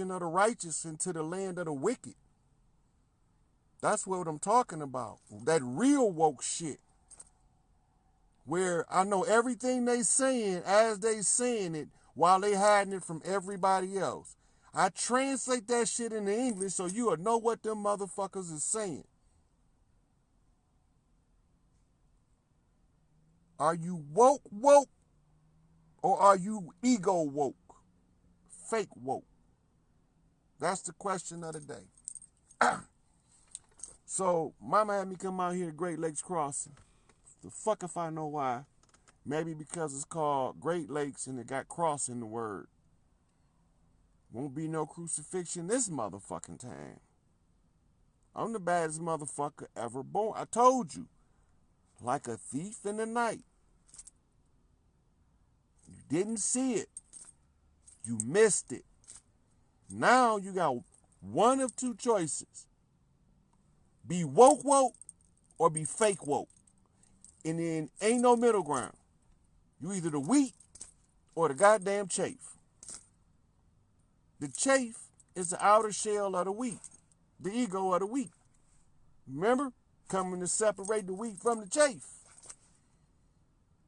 of the righteous into the land of the wicked. That's what I'm talking about. That real woke shit. Where I know everything they saying as they saying it while they hiding it from everybody else. I translate that shit into English so you'll know what them motherfuckers is saying. Are you woke, or are you ego woke? Fake woke? That's the question of the day. So, mama had me come out here to Great Lakes Crossing. The fuck if I know why. Maybe because it's called Great Lakes and it got cross in the word. Won't be no crucifixion this motherfucking time. I'm the baddest motherfucker ever born. I told you. Like a thief in the night. You didn't see it. You missed it. Now you got one of two choices. Be woke or be fake woke. And then ain't no middle ground. You either the wheat or the goddamn chaff. The chaff is the outer shell of the wheat. The ego of the wheat. Remember? Coming to separate the wheat from the chaff.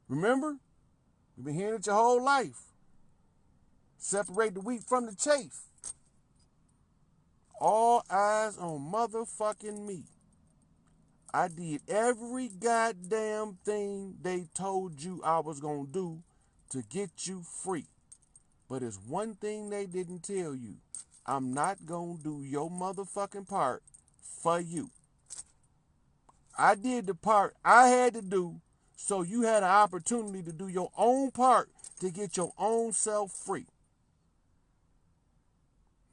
Remember? You've been hearing it your whole life. Separate the wheat from the chaff. All eyes on motherfucking me. I did every goddamn thing they told you I was going to do to get you free. But it's one thing they didn't tell you. I'm not going to do your motherfucking part for you. I did the part I had to do so you had an opportunity to do your own part to get your own self free.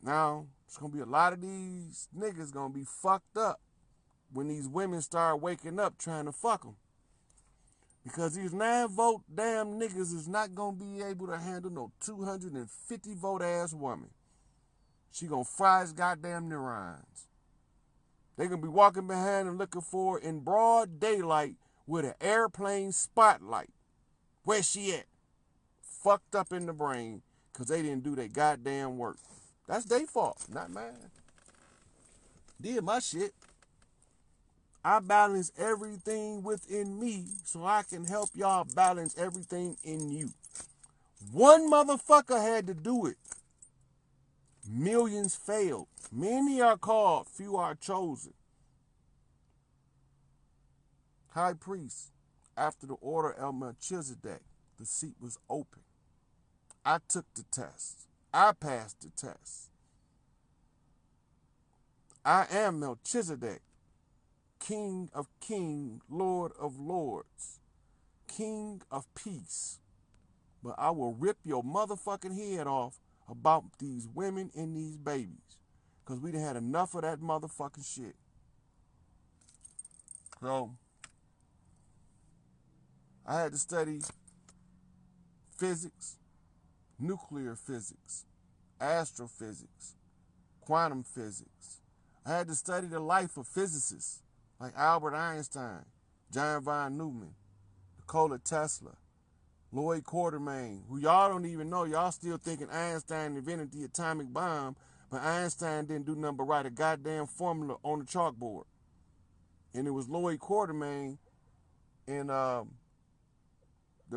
Now, it's going to be a lot of these niggas going to be fucked up when these women start waking up trying to fuck them. Because these 9-vote damn niggas is not going to be able to handle no 250-vote ass woman. She going to fry his goddamn neurons. They going to be walking behind and looking for her in broad daylight with an airplane spotlight. Where she at? Fucked up in the brain because they didn't do their goddamn work. That's their fault, not mine. Did my shit. I balance everything within me so I can help y'all balance everything in you. One motherfucker had to do it. Millions failed. Many are called, few are chosen. High priest, after the order of Melchizedek, the seat was open. I took the test. I passed the test. I am Melchizedek, King of kings, Lord of lords, King of peace. But I will rip your motherfucking head off about these women and these babies. Because we done had enough of that motherfucking shit. So, I had to study physics, nuclear physics, astrophysics, quantum physics. I had to study the life of physicists like Albert Einstein, John von Neumann, Nikola Tesla, Lloyd Quartermain, who y'all don't even know. Y'all still thinking Einstein invented the atomic bomb, but Einstein didn't do nothing but write a goddamn formula on the chalkboard. And it was Lloyd Quartermain and the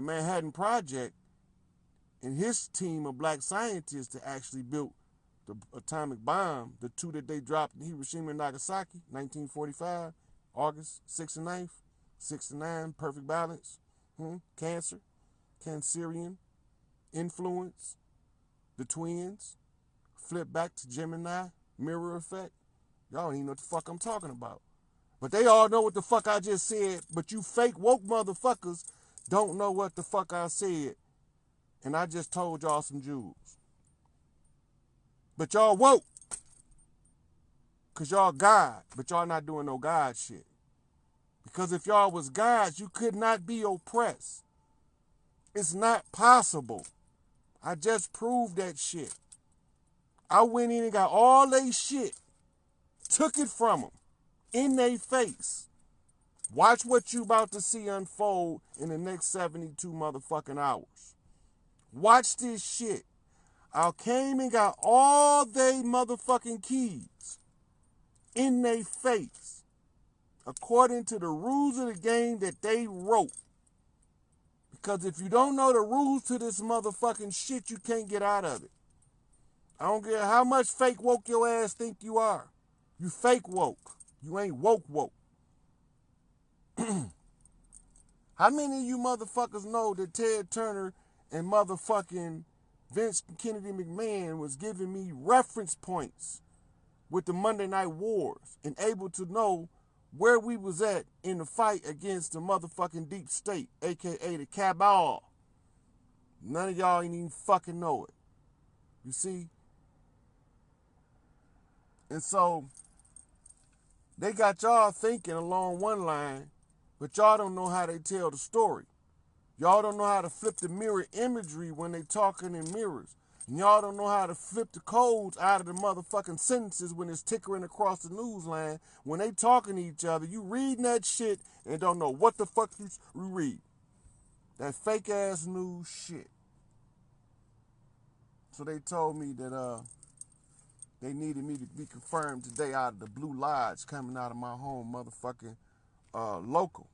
Manhattan Project and his team of black scientists that actually built the atomic bomb, the two that they dropped in Hiroshima and Nagasaki, 1945, August 6th and 9th, 6 and 9, perfect balance, Cancer, Cancerian, influence, the twins, flip back to Gemini, mirror effect. Y'all don't even know what the fuck I'm talking about. But they all know what the fuck I just said, but you fake woke motherfuckers don't know what the fuck I said. And I just told y'all some jewels. But y'all woke. Because y'all God. But y'all not doing no God shit. Because if y'all was gods, you could not be oppressed. It's not possible. I just proved that shit. I went in and got all they shit. Took it from them. In their face. Watch what you about to see unfold in the next 72 motherfucking hours. Watch this shit. I came and got all they motherfucking keys in their face, according to the rules of the game that they wrote. Because if you don't know the rules to this motherfucking shit, you can't get out of it. I don't care how much fake woke your ass think you are. You fake woke. You ain't woke. How many of you motherfuckers know that Ted Turner and motherfucking Vince Kennedy McMahon was giving me reference points with the Monday Night Wars and able to know where we was at in the fight against the motherfucking deep state, aka the cabal? None of y'all ain't even fucking know it. You see? And so they got y'all thinking along one line, but y'all don't know how they tell the story. Y'all don't know how to flip the mirror imagery when they talking in mirrors. And y'all don't know how to flip the codes out of the motherfucking sentences when it's tickering across the news line. When they talking to each other, you reading that shit and don't know what the fuck you read. That fake ass news shit. So they told me that they needed me to be confirmed today out of the Blue Lodge coming out of my home motherfucking local.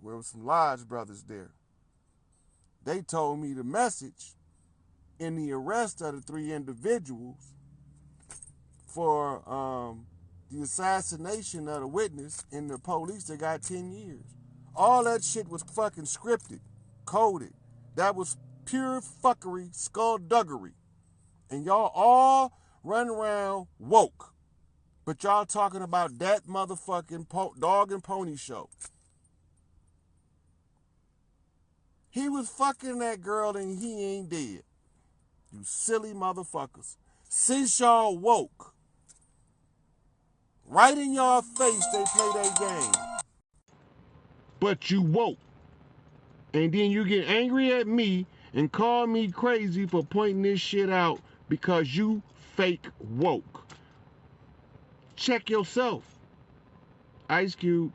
Where there was some Lodge brothers there. They told me the message in the arrest of the 3 individuals for the assassination of the witness and the police that got 10 years. All that shit was fucking scripted, coded. That was pure fuckery, skullduggery. And y'all all run around woke. But y'all talking about that motherfucking dog and pony show. He was fucking that girl and he ain't dead. You silly motherfuckers. Since y'all woke, right in y'all face they play that game. But you woke. And then you get angry at me and call me crazy for pointing this shit out because you fake woke. Check yourself. Ice Cube.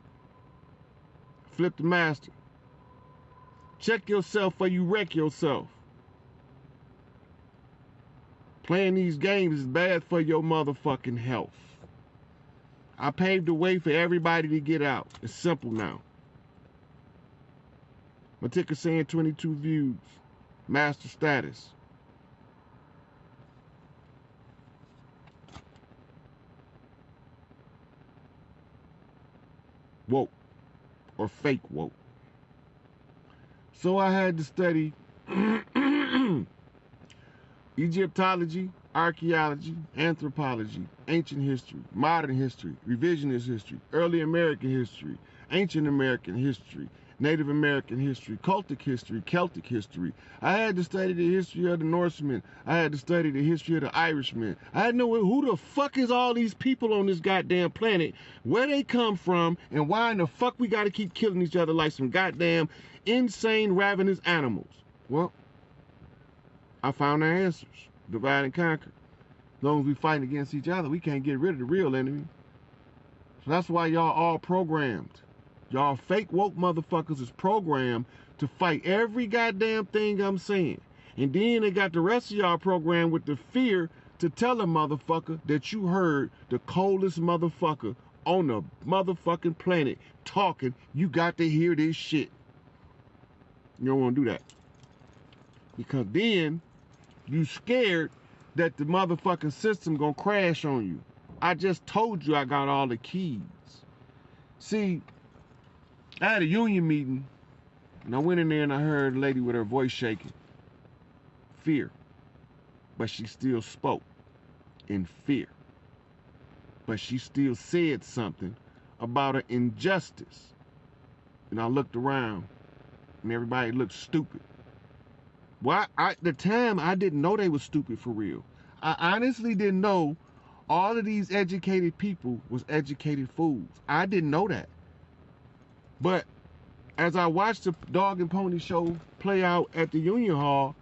Flip the master. Check yourself or you wreck yourself. Playing these games is bad for your motherfucking health. I paved the way for everybody to get out. It's simple now. My ticker saying 22 views. Master status. Woke. Or fake woke. So I had to study Egyptology, archaeology, anthropology, ancient history, modern history, revisionist history, early American history, ancient American history, Native American history, cultic history, Celtic history. I had to study the history of the Norsemen. I had to study the history of the Irishmen. I had to know who the fuck is all these people on this goddamn planet, where they come from, and why in the fuck we gotta keep killing each other like some goddamn insane, ravenous animals. Well, I found the answers. Divide and conquer. As long as we fight against each other, we can't get rid of the real enemy. So that's why y'all all programmed. Y'all fake woke motherfuckers is programmed to fight every goddamn thing I'm saying. And then they got the rest of y'all programmed with the fear to tell a motherfucker that you heard the coldest motherfucker on the motherfucking planet talking. You got to hear this shit. You don't want to do that. Because then you scared that the motherfucking system gonna crash on you. I just told you I got all the keys. See, I had a union meeting, and I went in there and I heard a lady with her voice shaking. Fear. But she still spoke in fear. But she still said something about an injustice. And I looked around, and everybody looked stupid. Well, at the time, I didn't know they were stupid for real. I honestly didn't know all of these educated people was educated fools. I didn't know that. But as I watched the dog and pony show play out at the Union Hall,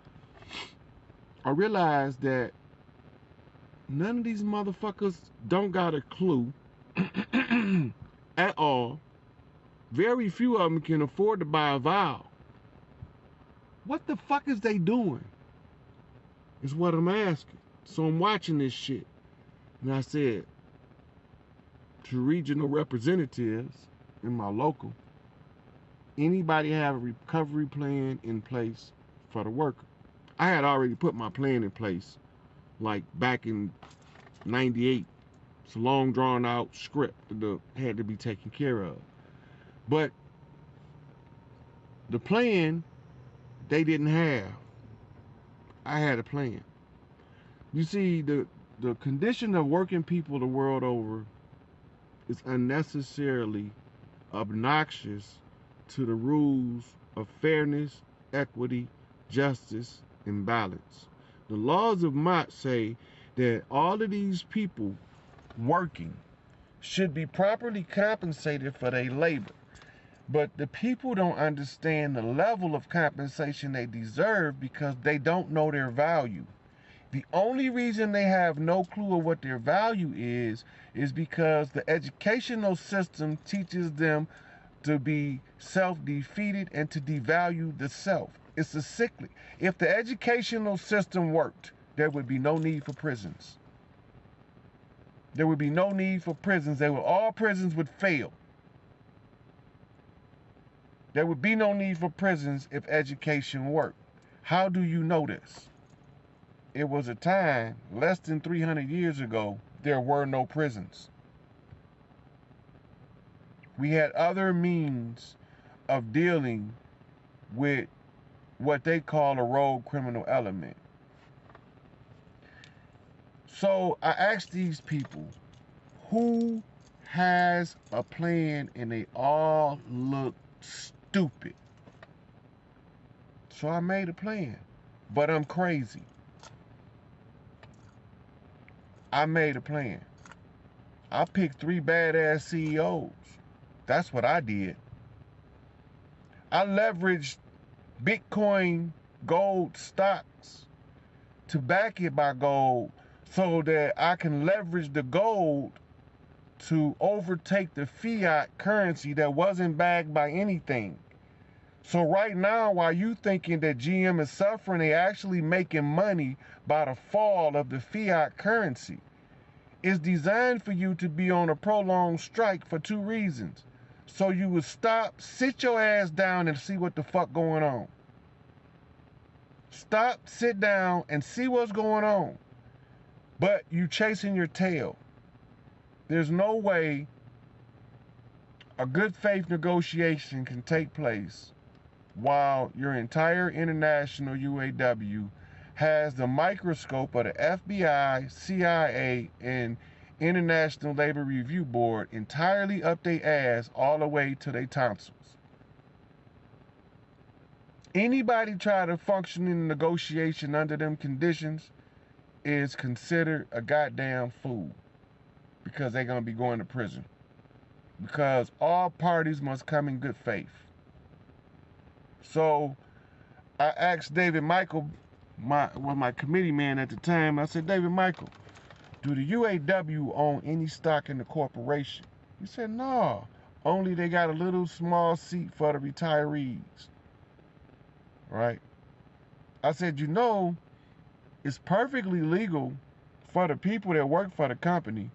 I realized that none of these motherfuckers don't got a clue at all. Very few of them can afford to buy a vowel. What the fuck is they doing? It's what I'm asking. So I'm watching this shit. And I said to regional representatives in my local, anybody have a recovery plan in place for the worker? I had already put my plan in place, like back in 98. It's a long drawn out script that had to be taken care of. But the plan they didn't have. I had a plan. You see, the condition of working people the world over is unnecessarily obnoxious to the rules of fairness, equity, justice, and balance. The laws of Mott say that all of these people working should be properly compensated for their labor. But the people don't understand the level of compensation they deserve because they don't know their value. The only reason they have no clue of what their value is because the educational system teaches them to be self-defeated and to devalue the self. It's a sickly. If the educational system worked, there would be no need for prisons. There would be no need for prisons. All prisons would fail. There would be no need for prisons if education worked. How do you know this? It was a time, less than 300 years ago, there were no prisons. We had other means of dealing with what they call a rogue criminal element. So I asked these people, who has a plan, and they all look stupid. So I made a plan, but I'm crazy. I made a plan. I picked 3 badass CEOs. That's what I did. I leveraged Bitcoin gold stocks to back it by gold so that I can leverage the gold to overtake the fiat currency that wasn't backed by anything. So right now, while you thinking that GM is suffering, they actually making money by the fall of the fiat currency. It's designed for you to be on a prolonged strike for 2 reasons. So you would stop, sit your ass down and see what the fuck going on. Stop, sit down and see what's going on. But you chasing your tail. There's no way a good faith negotiation can take place while your entire international UAW has the microscope of the FBI, CIA, and International Labor Review Board entirely up their ass all the way to their tonsils. Anybody try to function in a negotiation under them conditions is considered a goddamn fool, because they're going to be going to prison. Because all parties must come in good faith. So I asked David Michael, my committee man at the time, I said, David Michael, do the UAW own any stock in the corporation? He said, no, only they got a little small seat for the retirees. Right? I said, you know, it's perfectly legal for the people that work for the company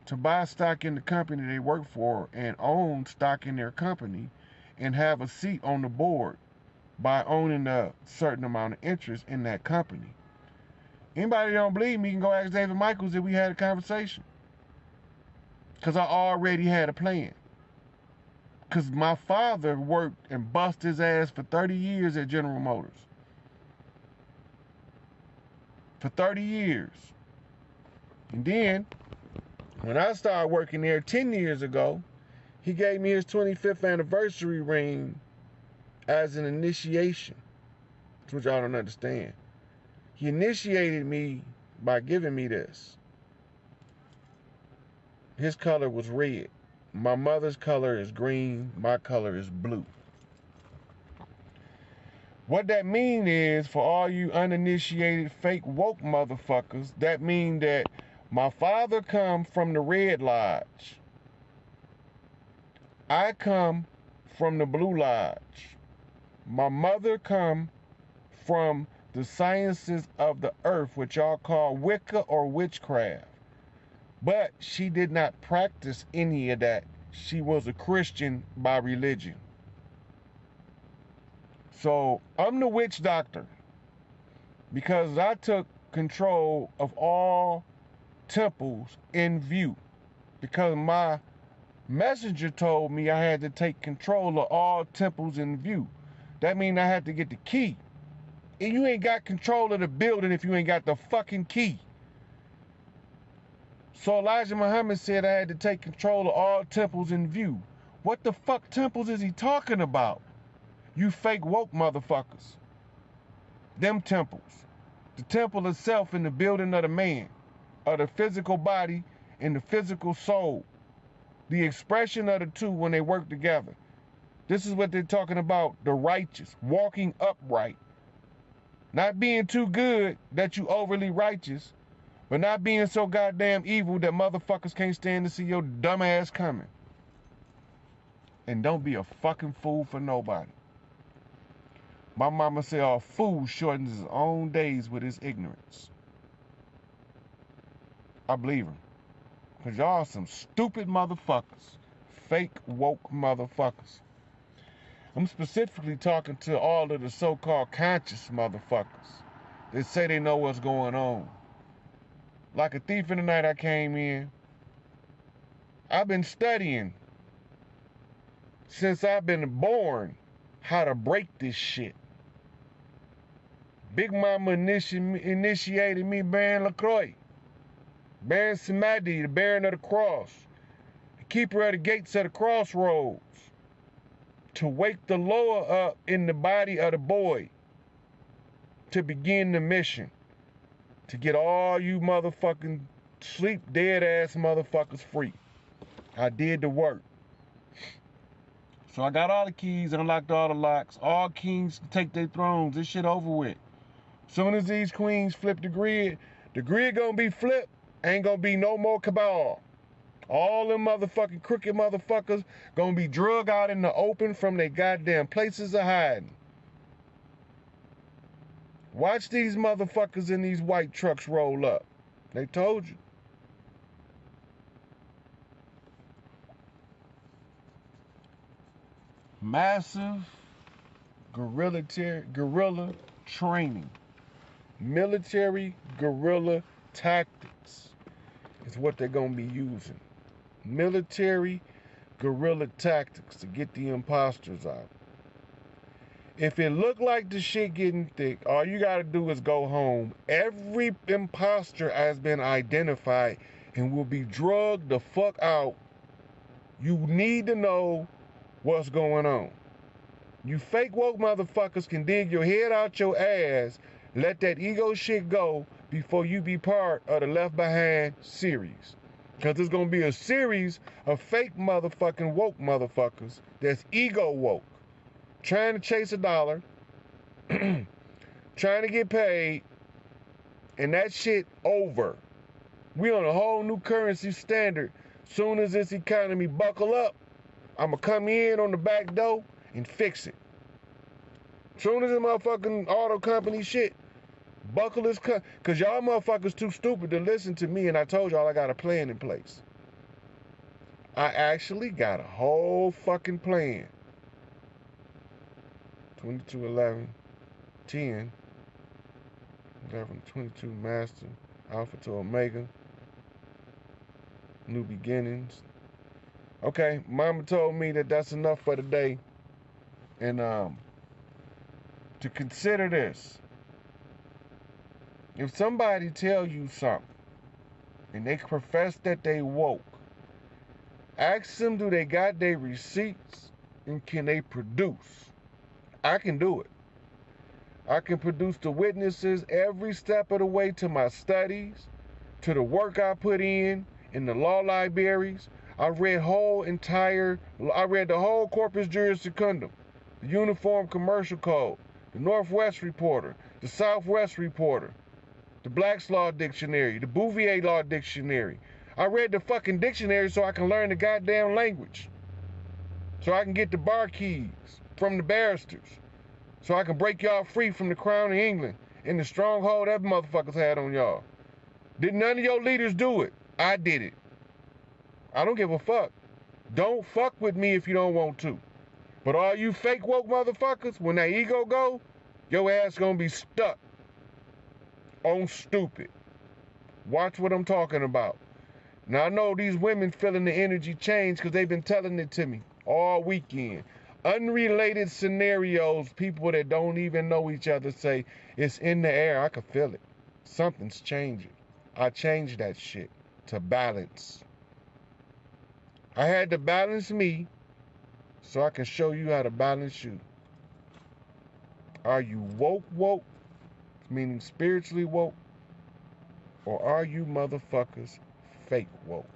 to buy stock in the company they work for and own stock in their company and have a seat on the board by owning a certain amount of interest in that company. Anybody don't believe me can go ask David Michaels if we had a conversation. Because I already had a plan. Because my father worked and bust his ass for 30 years at General Motors. For 30 years. And then, when I started working there 10 years ago, he gave me his 25th anniversary ring as an initiation. That's what y'all don't understand. He initiated me by giving me this. His color was red. My mother's color is green. My color is blue. What that mean is, for all you uninitiated fake woke motherfuckers, that mean that my father come from the Red Lodge. I come from the Blue Lodge. My mother come from the sciences of the earth, which y'all call Wicca or witchcraft. But she did not practice any of that. She was a Christian by religion. So I'm the witch doctor because I took control of all temples in view, because my messenger told me I had to take control of all temples in view. That means I had to get the key. And you ain't got control of the building if you ain't got the fucking key. So Elijah Muhammad said I had to take control of all temples in view. What the fuck temples is he talking about? You fake woke motherfuckers. Them temples. The temple itself in the building of the man, of the physical body and the physical soul. The expression of the two when they work together. This is what they're talking about, the righteous, walking upright. Not being too good that you overly righteous, but not being so goddamn evil that motherfuckers can't stand to see your dumb ass coming. And don't be a fucking fool for nobody. My mama said a fool shortens his own days with his ignorance. I believe her. Because y'all some stupid motherfuckers. Fake woke motherfuckers. I'm specifically talking to all of the so-called conscious motherfuckers that say they know what's going on. Like a thief in the night I came in. I've been studying since I've been born how to break this shit. Big Mama initiated me Baron LaCroix. Baron Samadi, the Baron of the Cross. The keeper of the gates of the crossroads. To wake the lower up in the body of the boy. To begin the mission. To get all you motherfucking sleep dead ass motherfuckers free. I did the work. So I got all the keys, unlocked all the locks. All kings take their thrones. This shit over with. Soon as these queens flip the grid gonna be flipped. Ain't gonna be no more cabal. All them motherfucking crooked motherfuckers gonna be drug out in the open from their goddamn places of hiding. Watch these motherfuckers in these white trucks roll up. They told you. Massive guerrilla training. Military guerrilla tactics is what they're going to be using. Military guerrilla tactics to get the imposters out. If it look like the shit getting thick, all you got to do is go home. Every imposter has been identified and will be drugged the fuck out. You need to know what's going on. You fake woke motherfuckers can dig your head out your ass, let that ego shit go before you be part of the Left Behind series. Because there's going to be a series of fake motherfucking woke motherfuckers that's ego woke. Trying to chase $1, trying to get paid, and that shit over. We on a whole new currency standard. Soon as this economy buckle up, I'ma come in on the back door and fix it. Soon as the motherfucking auto company shit buckle is cut, cause y'all motherfuckers too stupid to listen to me, and I told y'all I got a plan in place. I actually got a whole fucking plan. 22, 11, 10, 11, 22, Master, Alpha to Omega, New Beginnings. Okay, Mama told me that that's enough for today. And to consider this. If somebody tell you something and they profess that they woke, ask them, do they got their receipts and can they produce? I can do it. I can produce the witnesses every step of the way to my studies, to the work I put in the law libraries. I read the whole Corpus Juris Secundum, the Uniform Commercial Code, the Northwest Reporter, the Southwest Reporter, the Black's Law Dictionary, the Bouvier Law Dictionary. I read the fucking dictionary so I can learn the goddamn language. So I can get the bar keys from the barristers. So I can break y'all free from the Crown of England in the stronghold that motherfuckers had on y'all. Did none of your leaders do it? I did it. I don't give a fuck. Don't fuck with me if you don't want to. But all you fake woke motherfuckers, when that ego go, your ass gonna be stuck on stupid. Watch what I'm talking about. Now I know these women feeling the energy change because they've been telling it to me all weekend. Unrelated scenarios, people that don't even know each other say, it's in the air, I can feel it. Something's changing. I changed that shit to balance. I had to balance me so I can show you how to balance you. Are you woke, meaning spiritually woke, or are you motherfuckers fake woke?